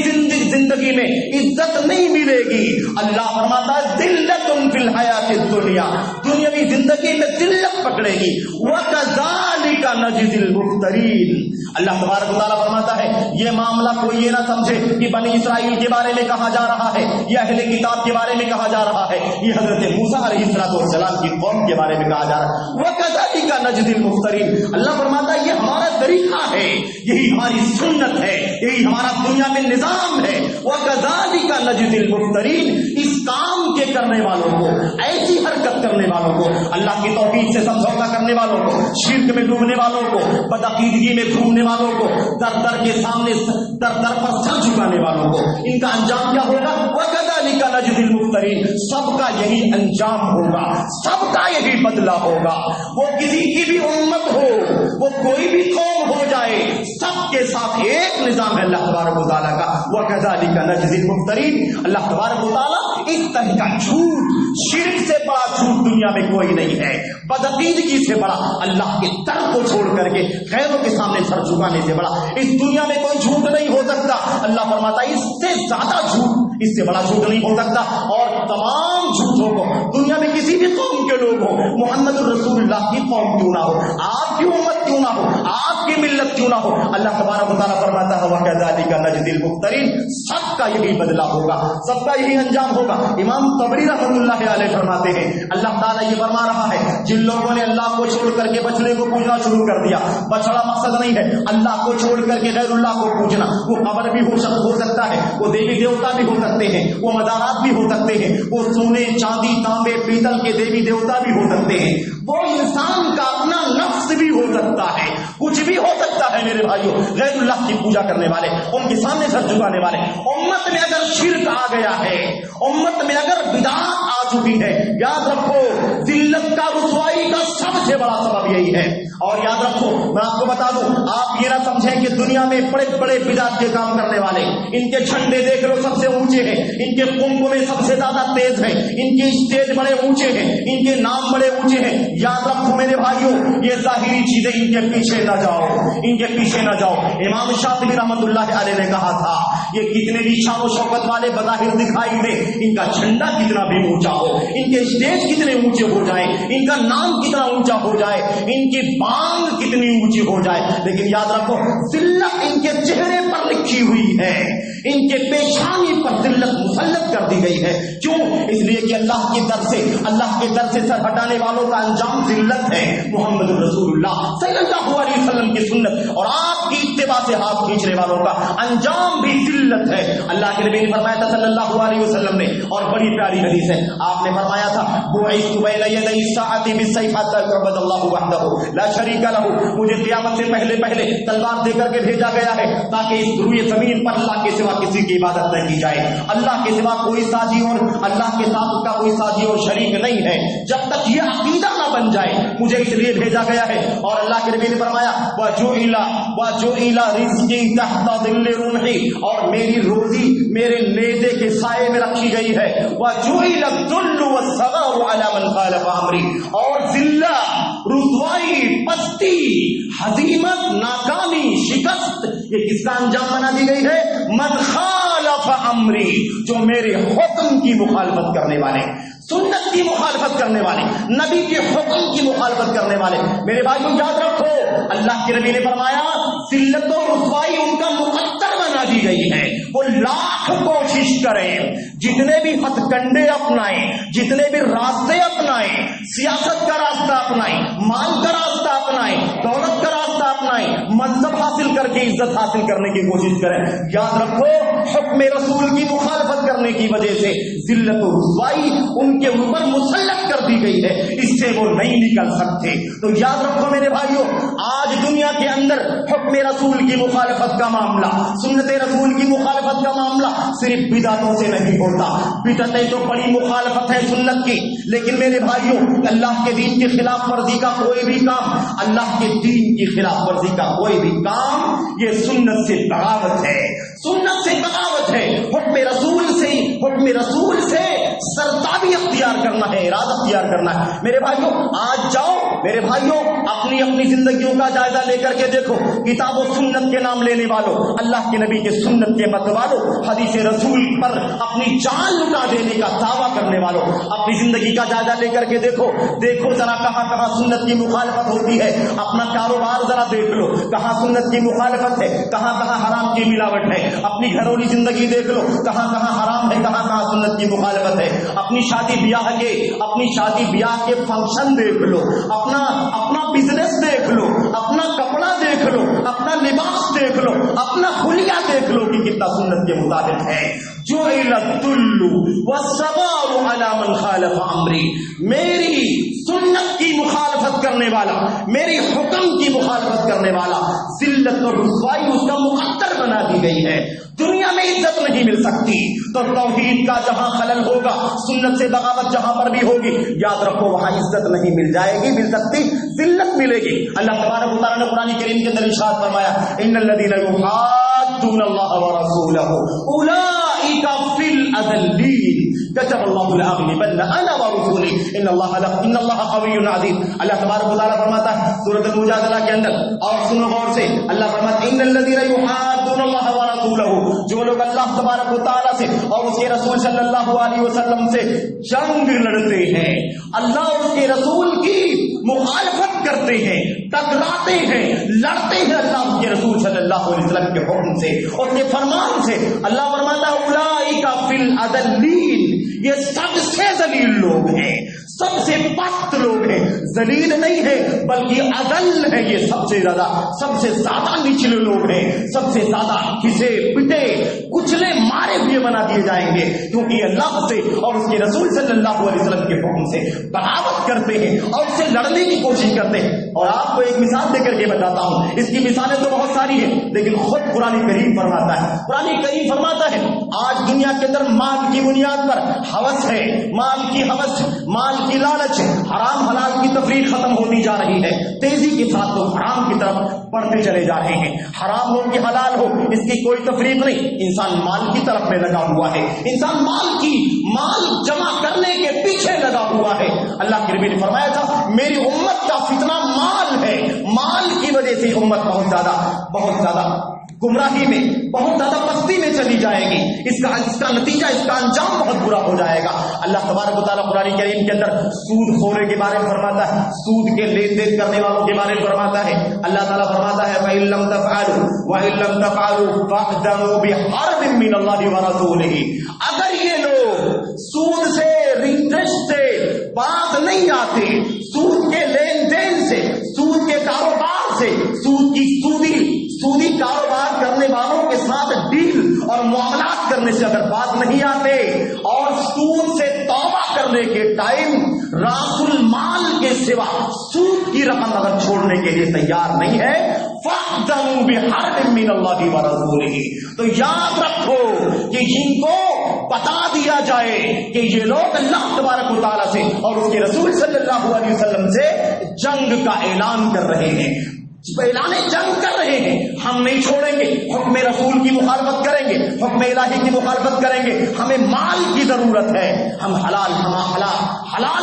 زندگی میں عزت نہیں ملے گی۔ اللہ فرماتا ہے ذلۃ فی الحیاۃ الدنیا، دنیاوی زندگی میں ذلت پکڑے گی، وَكَذَلِكَ نَجْزِي الْمُفْتَرِينَ۔ اللہ تبارک و تعالیٰ فرماتا ہے، یہ معاملہ کوئی یہ نہ سمجھے کہ بنی اسرائیل کے بارے میں کہا جا رہا ہے، یا اہل کتاب کے بارے میں کہا جا رہا ہے، یہ حضرت موسیٰ علیہ السلام کی قوم کے بارے میں کہا جا رہا ہے۔ وَكَذَلِكَ نَجْزِي الْمُفْتَرِينَ، اللہ فرماتا ہے یہ ہمارا طریقہ ہے، یہی ہماری سنت ہے، یہی ہمارا دنیا میں نظام ہے۔ وَكَذَلِكَ نَجْزِي الْمُفْتَرِينَ، اس کام کے کرنے والوں کو، ایسی حرکت کرنے والوں کو، اللہ کی توحید سے سمجھوتا کرنے والوں کو، شرک میں ڈوبنے والوں کو، بدعقیدگی میں گھومنے والوں کو، در در کے سامنے در در پر سر جھکانے والوں کو، ان کا انجام کیا ہوگا؟ وَكَذَلِكَ نَجْزِي الْمُفْتَرِينَ، سب کا یہی انجام ہوگا، سب کا یہی بدلہ ہوگا۔ وہ کسی کی بھی امت ہو، وہ کوئی بھی قوم ہو جائے، سب کے ساتھ ایک نظام ہے اللہ تبارک و تعالیٰ کا۔ وَكَذَلِكَ نَجْزِي الْمُفْتَرِينَ، اللہ تبارک و تعالیٰ اس طرح کا جھوٹ، شرک سے بڑا جھوٹ دنیا میں کوئی نہیں ہے، بدعقیدگی سے بڑا، اللہ کے در کو چھوڑ کر کے غیروں کے سامنے سر جھکانے سے بڑا اس دنیا میں کوئی جھوٹ نہیں ہو سکتا۔ اللہ فرماتا ہے اس سے زیادہ جھوٹ، اس سے بڑا جھوٹ نہیں ہو سکتا، اور تمام جھوٹوں کو دنیا میں کسی بھی قوم کے لوگ ہوں، محمد الرسول اللہ کی قوم کیوں نہ ہو، آپ کی امت کیوں نہ ہو, آپ کی ملت کیوں نہ ہو, اللہ تبارک و تعالیٰ فرماتا ہے وَكَذَلِكَ نَجْزِي الْمُحْسِنِينَ, سب کا یہی بدلہ ہوگا, سب کا یہی انجام ہوگا. امام طبری رحمۃ اللہ علیہ فرماتے ہیں اللہ تعالیٰ یہ فرما رہا ہے جن لوگوں نے اللہ کو چھوڑ کر کے بچڑے کو پوجنا شروع کر دیا, بچڑا مقصد نہیں ہے اللہ کو چھوڑ کر کے غیر اللہ کو پوجنا, وہ قبر بھی ہو سکتا ہے, وہ دیوی دیوتا بھی ہو سکتے ہیں, وہ مزارات بھی ہو سکتے ہیں, وہ سونے چاندی تانبے پیتل کے دیوی دیوتا بھی ہو سکتے ہیں, وہ انسان کا اپنا نفس بھی ہو سکتا ہے, کچھ بھی ہو سکتا ہے. میرے بھائیوں, غیر اللہ کی پوجا کرنے والے, ان کے سامنے سر جھکانے والے, امت میں اگر شرک آ گیا ہے, امت میں اگر بدعت آ چکی ہے, یاد رکھو ذلت کا رسوائی کا سب سے بڑا سبب یہی ہے. اور یاد رکھو میں آپ کو بتا دوں, آپ یہ نہ سمجھیں کہ دنیا میں بڑے بڑے بدعت کے کام کرنے والے, ان کے جھنڈے دیکھ لو سب سے اونچے ہیں, ان کے کنب میں سب سے زیادہ تیز ہیں, ان کے اسٹیج بڑے اونچے ہیں, ان کے نام بڑے اونچے ہیں. یاد رکھو میرے بھائیوں, یہ ظاہری چیزیں ان کے پیچھے نہ جاؤ, ان کے پیچھے نہ جاؤ. امام شاطبی رحمۃ اللہ علیہ نے کہا تھا یہ کتنے بھی شان و شوکت والے بظاہر دکھائی دے, ان کا جھنڈا کتنا بھی اونچا ہو, ان کے اسٹیج کتنے اونچے ہو جائیں, ان کا نام کتنا اونچا ہو جائے, ان کی بانگ کتنی اونچی ہو جائے, لیکن یاد رکھو ذلت ان کے چہرے پر لکھی ہوئی ہے, ان کے پیشانی پر ذلت مسلط کر دی گئی ہے. کیوں؟ اس لیے کہ اللہ کے در سے سر ہٹانے والوں کا انجام ذلت ہے. محمد رسول اللہ صلی اللہ علیہ وسلم کی سنت اور آپ کی اتباع سے ہاتھ کھینچنے والوں کا انجام بھی ذلت ہے. اللہ کے نبی نے فرمایا تھا صلی اللہ علیہ وسلم نے, اور بڑی پیاری حدیث ہے, آپ نے فرمایا تھا بعثت بین یدی الساعۃ بالسیف حتی یعبد اللہ وحدہ لا شریک لہ, مجھے قیامت سے پہلے تلوار دے کر کے بھیجا گیا ہے تاکہ اس روئے زمین پر اللہ کے سوا کسی کی عبادت نہ کی جائے, اللہ کے سوا کوئی ساجی اور اللہ کے ساتھ اس کا کوئی ساجی اور شریک نہیں ہے. جب تک یہ عقیدہ نہ بن جائے مجھے اس لیے بھیجا گیا ہے. اور اللہ کے نبی نے فرمایا وَجُعِلَ رِزْقِي تَحْتَ ظِلِّ رُمْحِي, اور میری روزی میرے نیزے کے سائے میں رکھی گئی ہے. وَجُعِلَ الذُّلُّ وَالصَّغَارُ عَلَى مَنْ خَالَفَ أَمْرِي, اور ذلت, رسوائی, پستی, ہزیمت, ناکامی, شکست یہ کس کا انجام بنا دی گئی ہے؟ من خالف امری, جو میرے حکم کی مخالفت کرنے والے, سنت کی مخالفت کرنے والے, نبی کے حکم کی مخالفت کرنے والے. میرے بھائیوں یاد رکھو اللہ کے نبی نے فرمایا ذلت و رسوائی ان کا مقدر بنا دی گئی ہے. وہ لاکھ کوشش کریں, جتنے بھی ہتھ کنڈے اپنائیں, جتنے بھی راستے اپنائیں, سیاست کا راستہ اپنائیں, مال کا راستہ اپنائیں, دولت کا راستہ اپنائیں, منصب حاصل کر کے عزت حاصل کرنے کی کوشش کریں, یاد رکھو حکم رسول کی مخالفت کرنے کی وجہ سے ذلت و رسوائی ان کے اوپر مسلط کر دی گئی ہے, اس سے وہ نہیں نکل سکتے. تو یاد رکھو میرے بھائیوں, آج دنیا کے اندر حکم رسول کی مخالفت کا معاملہ, سنت رسول کی مخالفت کا معاملہ صرف بدعتوں سے نہیں ہوتا. بدعتیں تو بڑی مخالفت ہے سنت کی, لیکن میرے بھائیوں اللہ کے دین کی خلاف ورزی کا کوئی بھی کام, اللہ کے دین کی خلاف ورزی کا کوئی بھی کام یہ سنت سے بغاوت ہے, سنت سے بغاوت ہے. حکم رسول سے سرتابی اختیار کرنا ہے, ارادہ اختیار کرنا ہے. میرے بھائیوں آج جاؤ, میرے بھائیوں اپنی زندگیوں کا جائزہ لے کر کے دیکھو, کتاب و سنت کے نام لینے والوں, اللہ کے نبی کے سنت کے مت والوں, حدیث رسول پر اپنی جان لٹا دینے کا دعویٰ کرنے والوں, اپنی زندگی کا جائزہ لے کر کے دیکھو ذرا کہاں کہاں سنت کی مخالفت ہوتی ہے. اپنا کاروبار ذرا دیکھ لو, کہاں سنت کی مخالفت ہے, کہاں کہاں حرام کی ملاوٹ ہے. اپنی گھرولی زندگی دیکھ لو, کہاں کہاں حرام ہے, کہاں کہاں سنت کی مخالفت ہے. اپنی شادی بیاہ کے فنکشن دیکھ لو, اپنا بزنس دیکھ لو, اپنا کپڑا دیکھ لو, اپنا لباس دیکھ لو, اپنا حلیہ دیکھ لو کہ کتنا سنت کے مطابق ہے. جُعِلَ الذُّلُّ وَالصَّغَارُ عَلَى مَنْ خَالَفَ أَمْرِي, میری سنت کی مخالفت کرنے والا, میری حکم کی مخالفت کرنے والا, ذلت اور رسوائی اس کا مقدر بنا دی گئی ہے. دنیا میں عزت نہیں مل سکتی تو توحید کا جہاں خلل ہوگا, سنت سے بغاوت جہاں پر بھی ہوگی, یاد رکھو وہاں عزت نہیں مل جائے گی, مل سکتی ذلت ملے گی. اللہ تبارک و تعالیٰ نے قرآن کریم کے اندر ارشاد فرمایا ان الذین یحادون اللہ ورسولہ اولئک فی الاذلین, كتب الله لأغلبن أنا ورسولي إن الله قوي عزيز. اللہ تبارک و تعالیٰ فرماتا ہے سورۃ المجادلہ کے اندر، اور سنو غور سے، اللہ فرماتا ہے ان الذين يحادون الله ورسوله، جو لوگ اللہ تبارک و تعالیٰ سے اور اس کے رسول صلی اللہ علیہ وسلم سے جنگ لڑتے ہیں، اللہ اور اس کے رسول کی مخالفت کرتے ہیں، ٹکراتے ہیں، لڑتے ہیں اللہ کے رسول صلی اللہ علیہ وسلم کے حکم سے اور کے فرمان سے، اللہ فرماتا ہے اولئک فی الاذلین، یہ سب سے ذلیل لوگ ہیں، سب سے پست لوگ ہیں. ذلیل نہیں ہے بلکہ اذل ہے، یہ سب سے زیادہ نچلے لوگ ہیں، سب سے زیادہ کھسے پٹے کچلے مارے ہوئے بنا دیے جائیں گے، کیونکہ یہ اللہ سے اور اس کے رسول صلی اللہ علیہ وسلم کے حکم سے بغاوت کرتے ہیں اور اس سے لڑنے کی کوشش کرتے ہیں. اور آپ کو ایک مثال دے کر کے بتاتا ہوں، اس کی مثالیں تو بہت ساری ہیں لیکن خود قرآن کریم فرماتا ہے، قرآن کریم فرماتا ہے آج دنیا کے اندر مال کی بنیاد پر ہوس ہے، مال کی ہوس، مال کی لالچ، حرام حلال کی تفریق ختم ہوتی جا رہی ہے، تیزی کے ساتھ لوگ حرام کی طرف بڑھتے چلے جا رہے ہیں. حرام ہو کہ حلال ہو اس کی کوئی تفریق نہیں، انسان مال کی طرف میں لگا ہوا ہے، انسان مال جمع کرنے کے پیچھے لگا ہوا ہے. اللہ کے نبی نے فرمایا تھا میری امت کا فتنہ مال ہے، مال کی وجہ سے امت بہت زیادہ گمراہی میں، بہت زیادہ پستی میں چلی جائے گی، اس کا نتیجہ، اس کا انجام بہت برا ہو جائے گا. اللہ تبارک و تعالیٰ قرآن کریم کے اندر سود خورے کے بارے میں فرماتا ہے، سود کے لین دین کرنے والوں کے بارے میں فرماتا ہے. اللہ تعالیٰ فرماتا ہے فَإِن لَّمْ تَفْعَلُوا وَإِن لَّمْ تَفْعَلُوا فَاعْذَرُوا بِحَرْبٍ مِّنَ اللَّهِ وَرَسُولِهِ. اگر یہ لوگ سود سے، انٹرسٹ سے باز نہیں آتے، سود کے لین دین سے، سود کے کاروبار سے، سودی کاروبار کرنے والوں کے ساتھ ڈیل اور معاملات کرنے سے اگر بات نہیں آتے اور سود سے توبہ کرنے کے ٹائم راس المال کے سوا سود کی رقم اگر چھوڑنے کے لیے تیار نہیں ہے فَأْذَنُوا بِحَرْبٍ مِّنَ اللَّهِ وَرَسُولِهِ. تو یاد رکھو کہ جن کو بتا دیا جائے کہ یہ لوگ اللہ تبارک و تعالیٰ سے اور اس کے رسول صلی اللہ علیہ وسلم سے جنگ کا اعلان کر رہے ہیں، اعلان جنگ کر رہے ہیں، ہم نہیں چھوڑیں گے، حکم رسول کی مخالفت کریں گے، حکم الہی کی مخالفت کریں گے، ہمیں مال کی ضرورت ہے، ہم حلال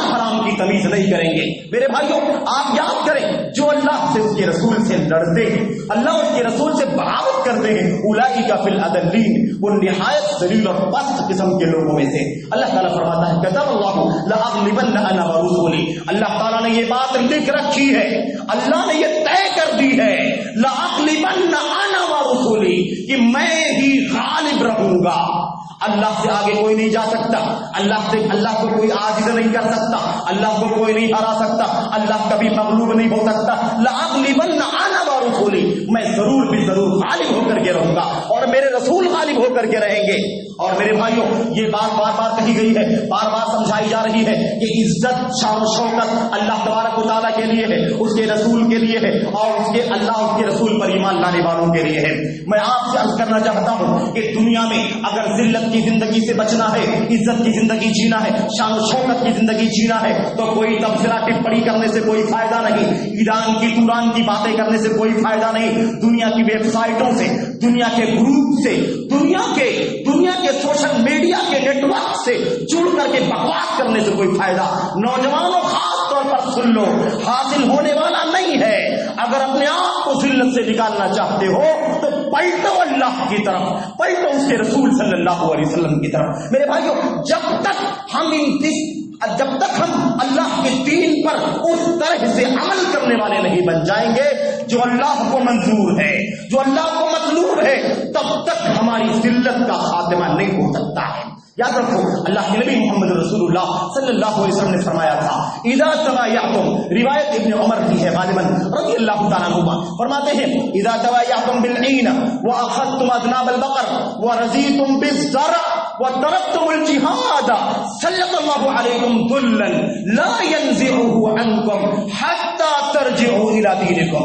حرام کی تمیز نہیں کریں گے. میرے بھائیوں آپ یاد کریں جو اللہ سے اس کے رسول سے لڑتے ہیں، اللہ اس کے رسول سے بغاوت کرتے ہیں، اولئک فی الاذلین، وہ نہایت ذلیل اور پست قسم کے لوگوں میں سے. اللہ تعالیٰ فرماتا ہے کتب اللہ لأغلبن انا ورسولی، اللہ تعالیٰ نے یہ بات لکھ رکھی ہے، اللہ نے یہ طے کر دی ہے لأغلبن انا ورسولی کہ میں ہی غالب رہوں گا. اللہ سے آگے کوئی نہیں جا سکتا، اللہ کو کوئی عاجز نہیں کر سکتا، اللہ کو کوئی نہیں ہرا سکتا، اللہ کبھی مغلوب نہیں ہو سکتا. لأغلبن انا ورسولی، میں ضرور بھی ضرور غالب ہو کر کے رہوں گا اور میرے رسول غالب ہو کر کے رہیں گے. اور میرے بھائیوں یہ بات بار بار کہی گئی ہے، بار بار سمجھائی جا رہی ہے کہ عزت، شان و شوکت اللہ تبارک و تعالیٰ کے لیے ہے، اس کے رسول کے لیے ہے اور اس کے رسول پر ایمان لانے والوں کے لیے ہے. میں آپ سے عرض کرنا چاہتا ہوں کہ دنیا میں اگر ذلت کی زندگی سے بچنا ہے، عزت کی زندگی جینا ہے، شان و شوکت کی زندگی جینا ہے تو کوئی تبصرہ ٹپڑی کرنے سے کوئی فائدہ نہیں، ایران کی توران کی باتیں کرنے سے کوئی فائدہ نہیں، دنیا کی ویب سائٹوں سے، دنیا کے گروپ سے، دنیا کے سوشل میڈیا کے نیٹ ورک سے جڑ کر کے بکواس کرنے سے کوئی فائدہ. نوجوانوں خاص طور پر سن لو، حاصل ہونے والا نہیں ہے. اگر اپنے آپ کو ذلت سے نکالنا چاہتے ہو تو پلٹو اللہ کی طرف، پلٹو اس کے رسول صلی اللہ علیہ وسلم کی طرف. میرے بھائیوں جب تک ہم اللہ کے دین پر اس طرح سے عمل کرنے والے نہیں بن جائیں گے جو اللہ کو منظور ہے، جو اللہ کو مطلوب ہے، تب تک ہماری ذلت کا خاتمہ نہیں ہو سکتا ہے. یاد رکھو اللہ کے نبی محمد رسول اللہ صلی اللہ علیہ وسلم نے فرمایا تھا اذا تبایعتم، روایت ابن عمر کی ہے غالباً رضی اللہ تعالیٰ عنہ، فرماتے ہیں اذا تبایعتم بالعین واخذتم اذناب البقر ورضیتم بالزرع وتركتم الجهاد سلط الله عليكم ذلا لا ينزعه عنكم حتى ترجعوا الى دينكم.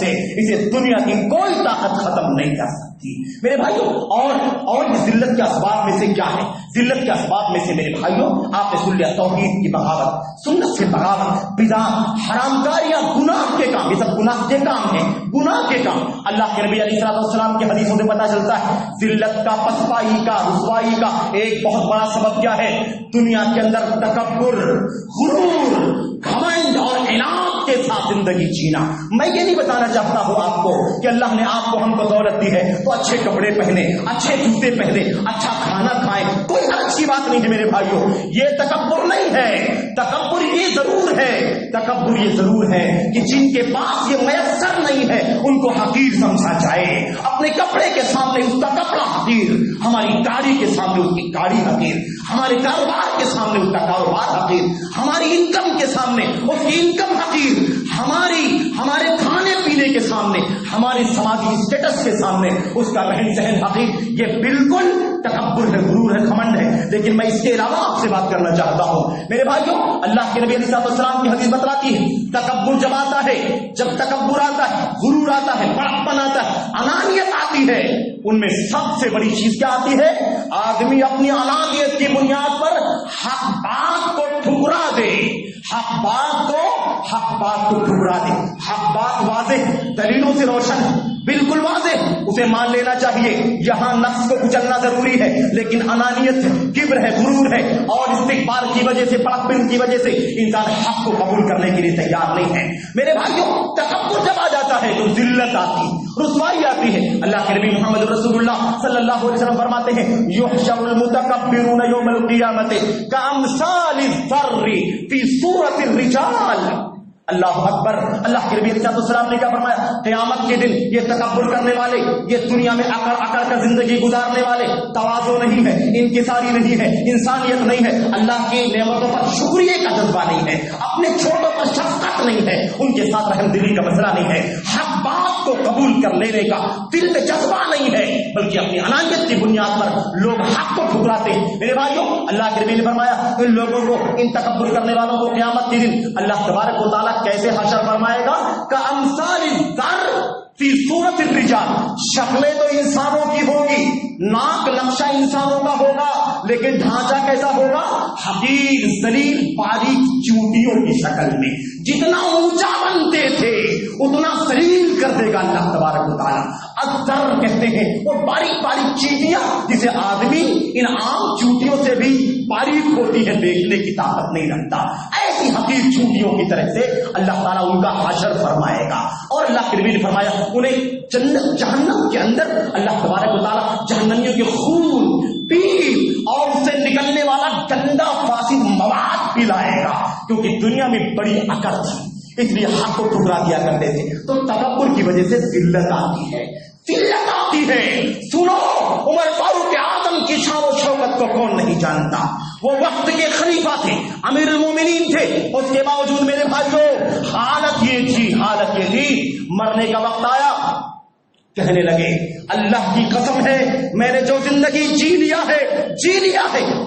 سے، اسے دنیا کی کوئی طاقت ختم نہیں کر سکتی میرے بھائیوں۔ اور اس ذلت کے اسباب میں سے کیا ہے؟ ذلت کے اسباب میں سے میرے بھائیوں آپ نے سن لیا توحید کی بغاوت، سنت سے بغاوت، بدعت، حرام کاریاں، گناہ کے کام، یہ سب گناہ کے کام ہیں، گناہ کے کام۔ اللہ کے نبی علیہ السلام کی حدیثوں سے پتہ چلتا ہے ذلت کا، پسپائی کا، رسوائی کا ایک بہت بڑا سبب کیا ہے؟ دنیا کے اندر تکبر، غرور، گھمنڈ اور عناد کے ساتھ زندگی جینا۔ میں یہ نہیں بتانا چاہتا ہوں آپ کو کہ اللہ نے آپ کو ہم کو دولت دی ہے تو اچھے کپڑے پہنے، اچھے جوتے پہنے، اچھا کھانا کھائیں، کوئی حرج کی بات نہیں ہے میرے بھائیوں، یہ تکبر نہیں ہے۔ تکبر یہ ضرور ہے، تکبر یہ ضرور ہے کہ جن کے پاس یہ میسر نہیں ہے ان کو حقیر سمجھا جائے، اپنے کپڑے کے سامنے اس کا کپڑا حقیر، ہماری گاڑی کے سامنے اس کی گاڑی حقیر، ہمارے کاروبار کے سامنے اس کا کاروبار حقیر، ہماری انکم کے سامنے اس کی انکم حقیر، ہمارے کھانے پینے کے سامنے، ہمارے سماجی اسٹیٹس کے سامنے اس کا رہن سہن حقیر۔ یہ بالکل تکبر ہے، غرور ہے، گھمنڈ ہے۔ لیکن میں اس کے علاوہ آپ سے بات کرنا چاہتا ہوں میرے بھائیوں، اللہ کے نبی علیہ السلام کی حدیث بتلاتی ہے تکبر جب آتا ہے، جب تکبر آتا ہے، غرور آتا ہے، بڑکپن آتا ہے، انانیت آتی ہے، ان میں سب سے بڑی چیز کیا آتی ہے؟ آدمی اپنی انانیت کی بنیاد پر حق بات کو ٹھکرا دے، حق بات کو ٹھکرا دے۔ حق بات واضح، دلیلوں سے روشن، بالکل واضح، اسے مان لینا چاہیے۔ یہاں نفس کو کچلنا ضروری ہے، لیکن انانیت ہے، کبر ہے، غرور ہے اور استکبار کی وجہ سے، بڑکپن کی وجہ سے انسان حق کو قبول کرنے کے لیے تیار نہیں ہے میرے بھائیوں۔ تکبر جب آ جاتا ہے تو ذلت آتی، رسوائی آتی ہے۔ اللہ کے نبی محمد رسول اللہ صلی اللہ علیہ وسلم فرماتے ہیں یحشر المتکبرون یوم القیامۃ کامثال الذر فی صورۃ الرجال۔ اللہ اکبر۔ اللہ کے نبی علیہ السلام نے کیا فرمایا؟ قیامت کے دن یہ تکبر کرنے والے، یہ دنیا میں اکڑ اکڑ کر زندگی گزارنے والے، تواضع نہیں ہے، انکساری نہیں ہے، انسانیت نہیں ہے، اللہ کی نعمتوں پر شکریہ کا جذبہ نہیں ہے، اپنے چھوٹوں پر شفقت نہیں ہے، ان کے ساتھ رحم دلی کا مسئلہ نہیں ہے، حق بات کو قبول کر لینے کا دل میں جذبہ نہیں ہے، بلکہ اپنی انانیت کی بنیاد پر لوگ حق کو ٹھکراتے ہیں میرے بھائیوں۔ اللہ کے نبی نے فرمایا ان لوگوں کو، ان تکبر کرنے والوں کو قیامت کے دن اللہ تبارک و تعالیٰ کیسے حشر فرمائے گا؟ کامثال الذر فی صورت الرجال۔ شکلیں تو انسانوں کی ہوگی، ناک نقشہ انسانوں کا ہوگا، لیکن ڈھانچہ کیسا ہوگا؟ حقیر، ذلیل، باریک چونٹیوں کی شکل میں۔ جتنا اونچا بنتے تھے اتنا ذلیل کر دے گا اللہ تبارک و تعالیٰ۔ الذر کہتے ہیں وہ باریک باریک چیٹیاں جسے آدمی ان عام چونٹیوں سے بھی باریک ہوتی ہے، دیکھنے کی طاقت نہیں رکھتا، ایسی حقیر چونٹیوں کی طرح سے اللہ تعالیٰ ان کا حشر فرمائے گا۔ اور اللہ کے نبی نے فرمایا انہیں جنت جہنم کے اندر اللہ تبارک و تعالیٰ جہنمیوں کے خون، پیپ اور اس سے نکلنے والا گندا فاسد مواد پلائے گا، کیونکہ دنیا میں بڑی اکڑ تھی، اس لیے حق کو ٹھکرا دیا کرتے تھے۔ تو تکبر کی وجہ سے ذلت آتی ہے، ذلت آتی ہے۔ سنو، عمر فاروق اعظم کی شان و شوکت کو کون نہیں جانتا؟ وہ وقت کے خلیفہ تھے، امیر المومنین تھے، اس کے باوجود میرے بھائیوں حالت یہ تھی مرنے کا وقت آیا، کہنے لگے اللہ کی قسم ہے میں نے جو زندگی جی لیا ہے،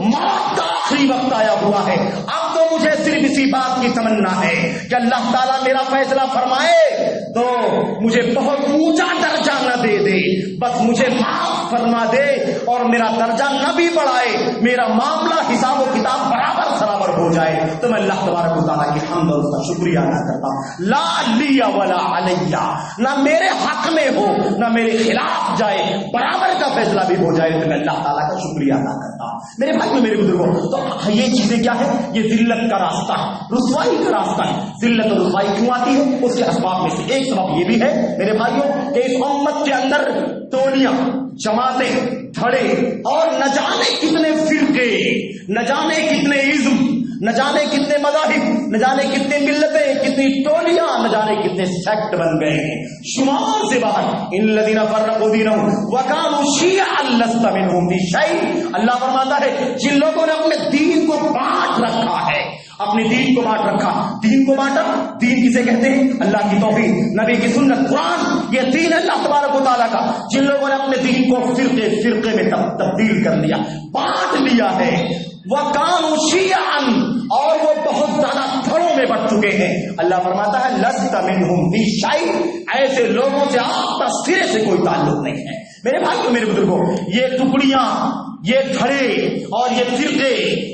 موت کا آخری وقت آیا ہوا ہے، اب تو مجھے صرف اسی بات کی تمنا ہے کہ اللہ تعالیٰ میرا فیصلہ فرمائے تو مجھے بہت اونچا درجہ نہ دے دے، بس مجھے معاف فرما دے اور میرا درجہ نہ بھی بڑھائے، میرا معاملہ حساب و کتاب برابر ہو جائے تو میں اللہ تبارک و تعالیٰ کی حمد اور اس کا شکریہ ادا کرتا ہوں۔ لا لی ولا علیہ، نہ میرے حق میں ہو نہ میرے خلاف جائے، برابر کا فیصلہ بھی ہو جائے تو میں اللہ تعالیٰ کا شکریہ ادا کرتا ہوں۔ میرے بھائی میرے بزرگوں، تو یہ چیزیں کیا ہے؟ یہ ذلت کا راستہ ہے، رسوائی کا راستہ ہے۔ ذلت اور رسوائی کیوں آتی ہے؟ اس کے اسباب میں سے ایک سبب یہ بھی ہے میرے بھائیوں کہ اس امت کے اندر ٹولیاں، جماعتیں، دھڑے اور نہ جانے کتنے فرقے، نہ جانے کتنے ازم، نہ جانے کتنے مذاہب، نہ جانے کتنے ملتیں، کتنی ٹولیاں، نہ جانے کتنے سیکٹ بن گئے ہیں شمار سے باہر۔ ان الذین فرقوا دینہم وکانوا شیعا لست منہم فی شیء، اللہ فرماتا ہے جن لوگوں نے اپنے دین کو بانٹ رکھا ہے، اپنے دین کو بانٹ رکھا. دین کو بانٹا. دین کسے کہتے ہیں؟ اللہ کی توحید، نبی کی سنت، قرآن. یہ دین ہے اللہ تبارک و تعالیٰ کا. جن لوگوں نے اپنے دین کو فرقے میں تبدیل کر لیا، بانٹ لیا ہے، وَكَانُوا شِيَعًا، اور وہ بہت زیادہ دھڑوں میں بٹ چکے ہیں. اللہ فرماتا ہے لَسْتَ مِنْهُمْ فِي شَيْءٍ، ایسے لوگوں سے آپ کا سرے سے کوئی تعلق نہیں ہے. میرے بھائیو، میرے بزرگوں، یہ ٹکڑیاں، یہ دھڑے اور یہ فرقے،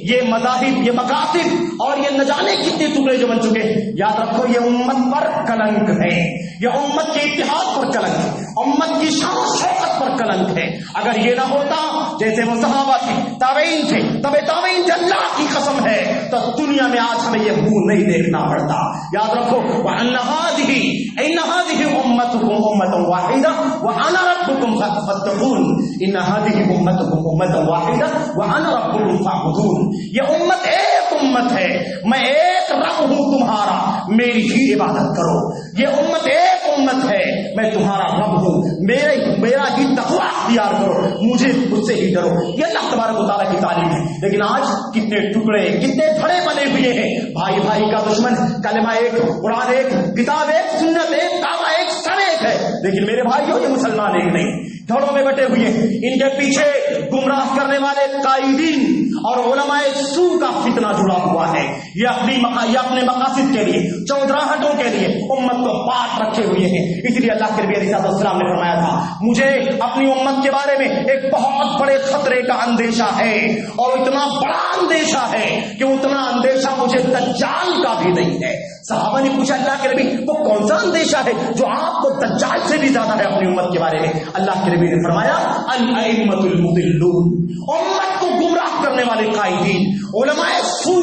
یہ مذاہب، یہ مکاتب اور یہ نہ جانے کتنے ٹکڑے جو بن چکے، یاد رکھو یہ امت پر کلنک ہے. یہ امت کے اتحاد پر کلنک ہے، امت کی شان و شوکت پر کلنک ہے. اگر یہ نہ ہوتا، جیسے وہ صحابہ تھے، تابعین تھے، تابعین تھے، اللہ کی قسم ہے تو دنیا میں آج ہمیں یہ منہ نہیں دیکھنا پڑتا. یاد رکھو وَأَنَّ هَٰذِهِ أُمَّتُكُمْ أُمَّةً وَاحِدَةً وَأَنَا رَبُّكُمْ فَاتَّقُونِ. إِنَّ هَٰذِهِ أُمَّتُكُمْ أُمَّةً وَاحِدَةً وَأَنَا رَبُّكُمْ فَاعْبُدُونِ. یہ امت ایک امت ہے، میں ایک رب ہوں تمہارا، میری ہی عبادت کرو. یہ امت ایک امت ہے، میں تمہارا رب ہوں، میرا ہی تقویٰ اختیار کرو، مجھ سے ہی ڈرو. یہ اللہ تبارک و تعالیٰ کی تعلیم ہے. لیکن آج کتنے ٹکڑے، کتنے دھڑے بنے ہوئے ہیں. بھائی بھائی کا دشمن، کلمہ ایک، قرآن ایک، کتاب ایک، سنت ایک، دعویٰ ایک، سب ایک ہے. لیکن میرے بھائیوں یہ مسلمان ایک نہیں، دھڑوں میں بٹے ہوئے ہیں. ان کے پیچھے گمراہ کرنے والے قائدین اور علماء سو کا فتنہ جڑا ہوا ہے. یہ اپنے مقاصد کے لیے، چودراہٹوں کے لیے امت کو بانٹ رکھے ہوئے ہیں. اس لیے اللہ کے نبی علیہ السلام نے فرمایا تھا مجھے اپنی امت کے بارے میں ایک بہت بڑے خطرے کا اندیشہ ہے، اور اتنا بڑا اندیشہ ہے کہ اتنا اندیشہ مجھے دجال کا بھی نہیں ہے. صحابہ نے پوچھا اللہ کے نبی وہ کون سا اندیشہ ہے جو آپ کو دجال سے بھی زیادہ ہے اپنی امت کے بارے میں؟ اللہ کے نبی نے فرمایا الائمۃ المضلون، امت کو گمراہ کرنے والے قائدین، علماء سو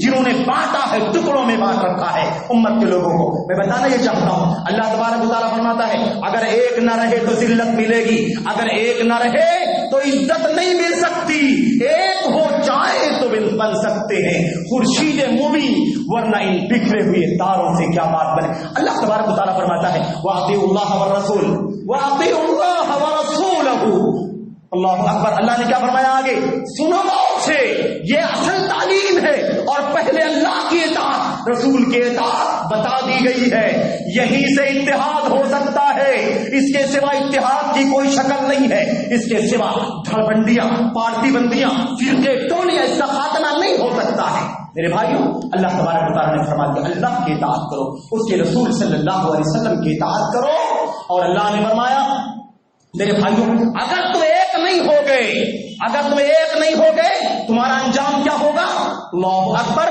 جنہوں نے بانٹا ہے، ٹکڑوں میں بانٹ رکھا ہے امت کے لوگوں کو. میں بتانا یہ چاہتا ہوں اللہ تبارک و تعالیٰ فرماتا ہے اگر ایک نہ رہے تو ذلت ملے گی، اگر ایک نہ رہے تو عزت نہیں مل سکتی. ایک ہو جائے تو بن سکتے ہیں خورشید مبین، ورنہ ان بکھرے ہوئے تاروں سے کیا بات بنے. اللہ تبارک و تعالیٰ فرماتا ہے وَأَطِيعُوا اللَّهَ وَالرَّسُولَ وَأَطِيعُوا اللَّهَ وَرَسُولَهُ. اللہ اکبر. اللہ نے کیا فرمایا آگے؟ سنو غور سے، یہ اصل تعلیم ہے، اور پہلے اللہ کی اطاعت، رسول کی اطاعت بتا دی گئی ہے. یہیں سے اتحاد ہو سکتا ہے، اس کے سوا اتحاد کی کوئی شکل نہیں ہے. اس کے سوا دھڑبندیاں، پارٹی بندیاں، فرقے ٹولیاں، اس کا خاتمہ نہیں ہو سکتا ہے. میرے بھائیوں، اللہ تبارک و تعالیٰ نے فرما دیا اللہ کی اطاعت کرو، اس کے رسول صلی اللہ علیہ وسلم کی اطاعت کرو. اور اللہ نے فرمایا میرے بھائیوں اگر تم ایک نہیں ہو گئے، اگر تم ایک نہیں ہو گئے تمہارا انجام کیا ہوگا؟ اللہ اکبر.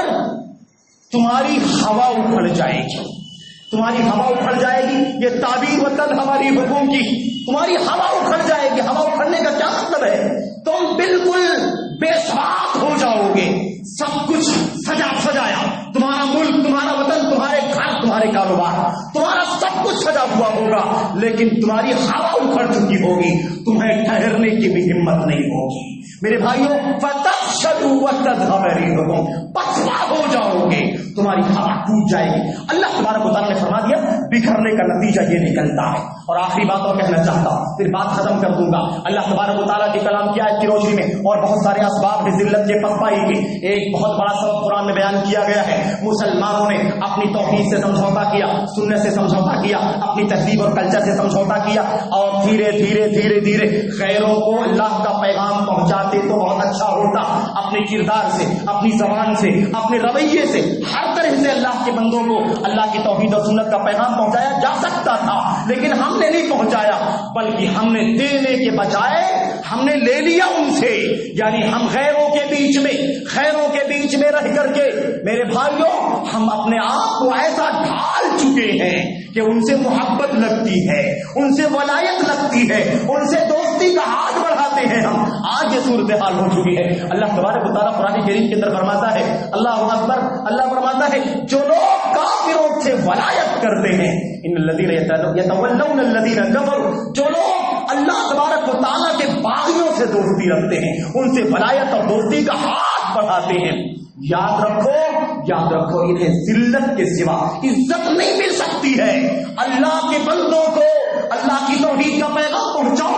تمہاری ہوا اکھڑ جائے گی، تمہاری ہوا اکھڑ جائے گی. یہ تعبیر و تد ہماری حکم کی، تمہاری ہوا اکھڑ جائے گی. ہوا اکھڑنے کا کیا مطلب ہے؟ تم بالکل بے ساکھ ہو جاؤ گے، سب کچھ سجایا، تمہارا ملک، تمہارا وطن، تمہارے گھر، تمہارے کاروبار، تمہارا سب کچھ سجا ہوا ہوگا، لیکن تمہاری ہوا اکھڑ چکی ہوگی، تمہیں ٹھہرنے کی بھی ہمت نہیں ہوگی. میرے بھائیوں فتفشلوا وتذهب ريحكم، پسپا ہو جاؤ گے، تمہاری ہوا ٹوٹ جائے گی. اللہ تبارک و تعالیٰ نے فرما دیا بکھرنے کا نتیجہ یہ نکلتا ہے. اور آخری بات اور کہنا چاہتا ہوں، پھر بات ختم کر دوں گا. اللہ تبارک و تعالیٰ کے کلام کی آیت کی روشنی میں اور بہت سارے اسباب ہیں ذلت کے پسپائی کے، ایک بہت بڑا سبب قرآن میں بیان کیا گیا ہے. مسلمانوں نے اپنی توحید سے سمجھوتا کیا، سنت سے سمجھوتا کیا، اپنی تہذیب اور کلچر سے سمجھوتا کیا، اور دھیرے دھیرے دھیرے دھیرے غیروں کو اللہ کا پیغام پہنچاتے تو بہت اچھا ہوتا. اپنے کردار سے، اپنی زبان سے، اپنے رویے سے، ہر طرح سے اللہ کے بندوں کو اللہ کی توحید اور سنت کا پیغام پہنچایا جا سکتا تھا، لیکن ہم نے نہیں پہنچایا، بلکہ ہم نے دینے کے بجائے ہم نے لے لیا ان سے. یعنی ہم غیروں کے بیچ میں رہ کر کے میرے بھائیوں ہم اپنے آپ کو ایسا ڈھال چکے ہیں کہ ان سے محبت لگتی ہے، ان سے ولایت لگتی ہے، ان سے دوستی کا ہاتھ بڑھاتے ہیں ہم. آج یہ صورتحال ہو چکی ہے. اللہ تبارک و تعالیٰ قرآن کریم کے اندر فرماتا ہے اللہ اکبر، اللہ فرماتا ہے جو لوگ کافروں سے ولایت کرتے ہیں ان الذین یتولون الذین کفروا، جو لوگ اللہ تبارک و تعالیٰ کے باغیوں سے دوستی رکھتے ہیں، ان سے ولایت اور دوستی کا ہاتھ بڑھاتے ہیں، یاد رکھو انہیں ذلت کے سوا عزت نہیں مل سکتی ہے. اللہ کے بندوں کو اللہ کی توحید کا پیغام پہنچاؤ،